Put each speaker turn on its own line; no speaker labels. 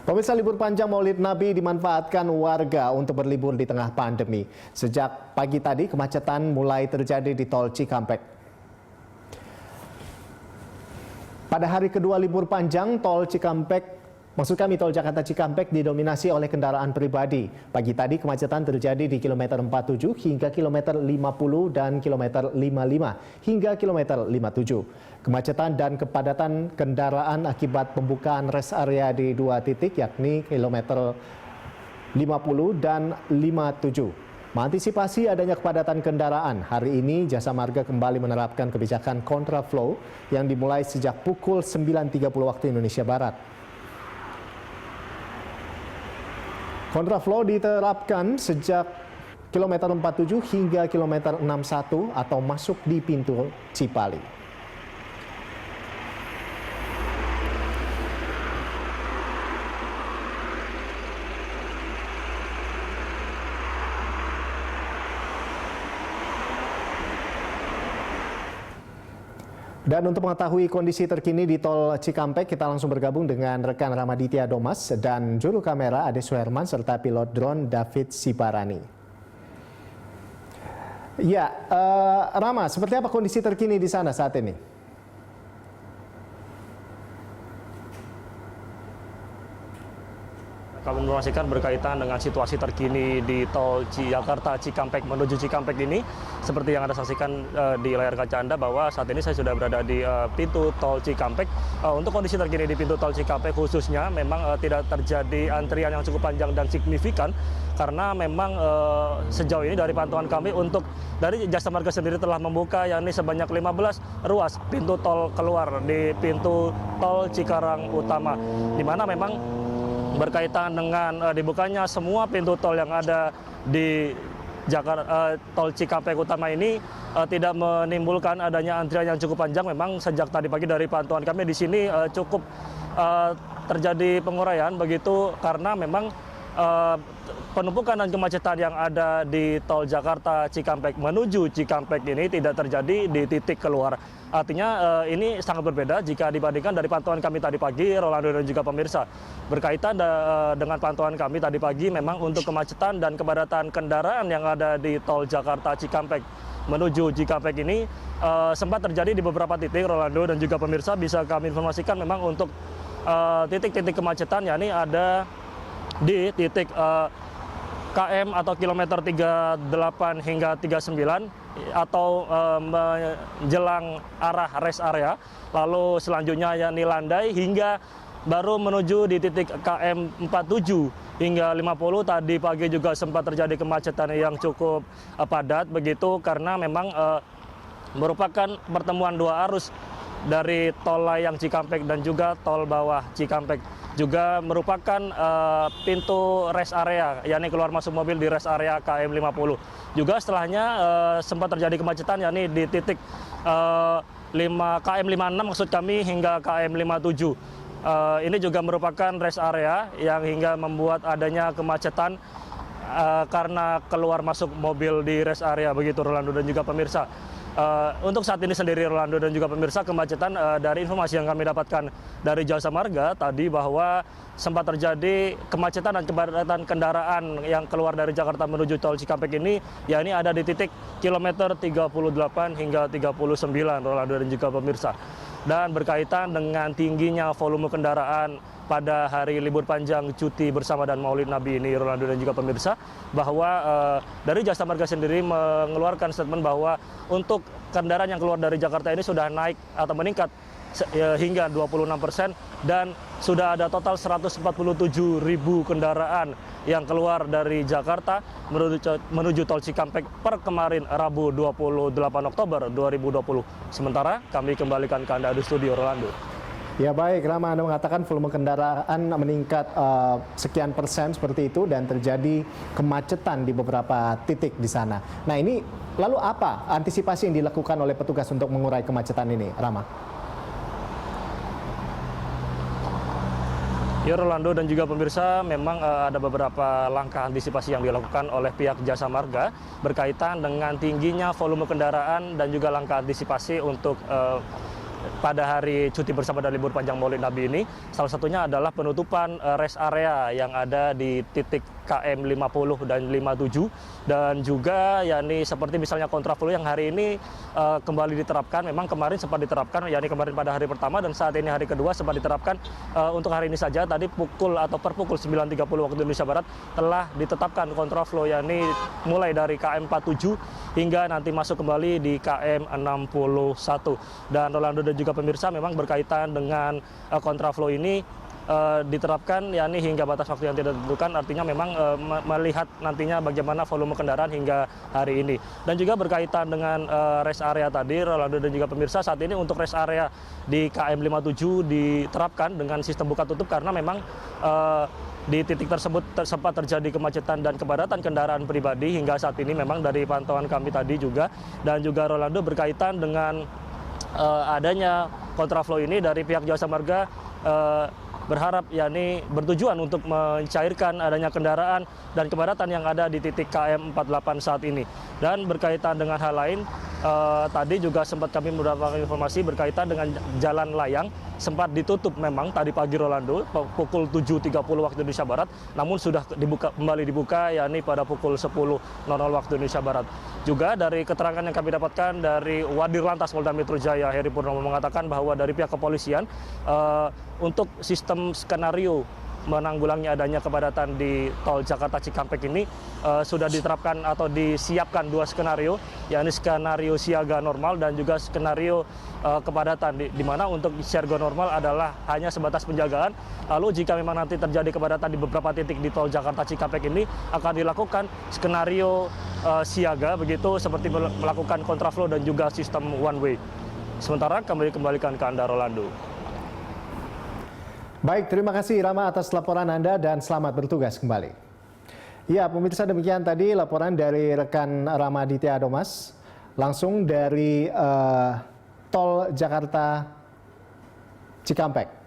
Pemirsa, libur panjang Maulid Nabi dimanfaatkan warga untuk berlibur di tengah pandemi. Sejak pagi tadi, kemacetan mulai terjadi di Tol Cikampek. Pada hari kedua libur panjang, Tol Jakarta Cikampek didominasi oleh kendaraan pribadi. Pagi tadi kemacetan terjadi di kilometer 47 hingga kilometer 50 dan kilometer 55 hingga kilometer 57. Kemacetan dan kepadatan kendaraan akibat pembukaan rest area di dua titik, yakni kilometer 50 dan 57. Mengantisipasi adanya kepadatan kendaraan, hari ini Jasa Marga kembali menerapkan kebijakan kontraflow yang dimulai sejak pukul 9.30 waktu Indonesia Barat. Kontraflow diterapkan sejak kilometer 47 hingga kilometer 61 atau masuk di pintu Cipali. Dan untuk mengetahui kondisi terkini di Tol Cikampek, kita langsung bergabung dengan rekan Ramaditya Domas dan juru kamera Ade Suherman serta pilot drone David Siparani. Ya, Rama, seperti apa kondisi terkini di sana saat ini?
Kami informasikan berkaitan dengan situasi terkini di Tol Jakarta Cikampek menuju Cikampek ini. Seperti yang Anda saksikan di layar kaca Anda bahwa saat ini saya sudah berada di pintu Tol Cikampek. Untuk kondisi terkini di pintu Tol Cikampek khususnya memang tidak terjadi antrian yang cukup panjang dan signifikan. Karena memang sejauh ini dari pantauan kami dari Jasa Marga sendiri telah membuka yakni sebanyak 15 ruas pintu tol keluar di pintu Tol Cikarang Utama. Di mana memang berkaitan dengan dibukanya semua pintu tol yang ada di Tol Cikampek Utama ini tidak menimbulkan adanya antrian yang cukup panjang. Memang sejak tadi pagi dari pantauan kami di sini cukup terjadi penguraian begitu karena memang penumpukan dan kemacetan yang ada di Tol Jakarta Cikampek menuju Cikampek ini tidak terjadi di titik keluar. Artinya ini sangat berbeda jika dibandingkan dari pantauan kami tadi pagi, Rolando dan juga pemirsa. Berkaitan dengan pantauan kami tadi pagi, memang untuk kemacetan dan kepadatan kendaraan yang ada di Tol Jakarta Cikampek menuju Cikampek ini sempat terjadi di beberapa titik, Rolando dan juga pemirsa. Bisa kami informasikan memang untuk titik-titik kemacetan, yakni ada di titik KM atau kilometer 38 hingga 39 atau menjelang arah rest area, lalu selanjutnya yakni landai hingga baru menuju di titik KM 47 hingga 50. Tadi pagi juga sempat terjadi kemacetan yang cukup padat begitu karena memang merupakan pertemuan dua arus dari tol layang Cikampek dan juga tol bawah Cikampek. Juga merupakan pintu rest area, yakni keluar masuk mobil di rest area KM 50. Juga setelahnya sempat terjadi kemacetan, yakni di titik KM 56 maksud kami hingga KM 57. Ini juga merupakan rest area yang hingga membuat adanya kemacetan karena keluar masuk mobil di rest area begitu, Rolando dan juga pemirsa. Untuk saat ini sendiri, Rolando dan juga pemirsa, kemacetan dari informasi yang kami dapatkan dari Jasa Marga tadi bahwa sempat terjadi kemacetan dan kepadatan kendaraan yang keluar dari Jakarta menuju Tol Cikampek ini, yakni ada di titik kilometer 38 hingga 39, Rolando dan juga pemirsa. Dan berkaitan dengan tingginya volume kendaraan pada hari libur panjang cuti bersama dan Maulid Nabi ini, Rolando dan juga pemirsa, bahwa dari Jasa Marga sendiri mengeluarkan statement bahwa untuk kendaraan yang keluar dari Jakarta ini sudah naik atau meningkat hingga 26% dan sudah ada total 147.000 kendaraan yang keluar dari Jakarta menuju Tol Cikampek per kemarin Rabu 28 Oktober 2020. Sementara kami kembalikan ke Anda di studio, Rolando.
Ya baik, Rama, Anda mengatakan volume kendaraan meningkat sekian persen seperti itu dan terjadi kemacetan di beberapa titik di sana. Nah ini lalu apa antisipasi yang dilakukan oleh petugas untuk mengurai kemacetan ini, Rama?
Ya, Rolando dan juga pemirsa, memang ada beberapa langkah antisipasi yang dilakukan oleh pihak Jasa Marga berkaitan dengan tingginya volume kendaraan dan juga langkah antisipasi untuk pada hari cuti bersama dan libur panjang Maulid Nabi ini. Salah satunya adalah penutupan rest area yang ada di titik KM 50 dan 57, dan juga yakni seperti misalnya kontraflow yang hari ini kembali diterapkan. Memang kemarin sempat diterapkan, yakni kemarin pada hari pertama, dan saat ini hari kedua sempat diterapkan untuk hari ini saja. Tadi per pukul 9.30 waktu Indonesia Barat telah ditetapkan kontraflow, yakni mulai dari KM 47 hingga nanti masuk kembali di KM 61. Dan Rolando dan juga pemirsa, memang berkaitan dengan kontraflow ini diterapkan yakni hingga batas waktu yang tidak ditentukan, artinya memang melihat nantinya bagaimana volume kendaraan hingga hari ini. Dan juga berkaitan dengan rest area tadi, Rolando dan juga pemirsa, saat ini untuk rest area di KM 57 diterapkan dengan sistem buka tutup karena memang di titik tersebut sempat terjadi kemacetan dan kepadatan kendaraan pribadi hingga saat ini. Memang dari pantauan kami tadi juga, dan juga Rolando berkaitan dengan adanya kontraflow ini dari pihak Jasa Marga berharap yakni bertujuan untuk mencairkan adanya kendaraan dan kepadatan yang ada di titik KM 48 saat ini. Dan berkaitan dengan hal lain, tadi juga sempat kami mendapatkan informasi berkaitan dengan jalan layang sempat ditutup memang tadi pagi Rolando pukul 7.30 waktu Indonesia Barat, namun sudah kembali dibuka yakni pada pukul 10.00 waktu Indonesia Barat. Juga dari keterangan yang kami dapatkan dari Wadir Lantas Polda Metro Jaya Heri Purnomo mengatakan bahwa dari pihak kepolisian untuk sistem skenario menanggulangi adanya kepadatan di tol Jakarta Cikampek ini sudah diterapkan atau disiapkan dua skenario, yakni skenario siaga normal dan juga skenario kepadatan, di mana untuk siaga normal adalah hanya sebatas penjagaan. Lalu jika memang nanti terjadi kepadatan di beberapa titik di tol Jakarta Cikampek ini akan dilakukan skenario siaga, begitu seperti melakukan kontraflow dan juga sistem one way. Sementara kami kembalikan ke Anda, Rolando.
Baik, terima kasih Rama atas laporan Anda dan selamat bertugas kembali. Ya, pemirsa, demikian tadi laporan dari rekan Rama Aditya Adomas langsung dari tol Jakarta Cikampek.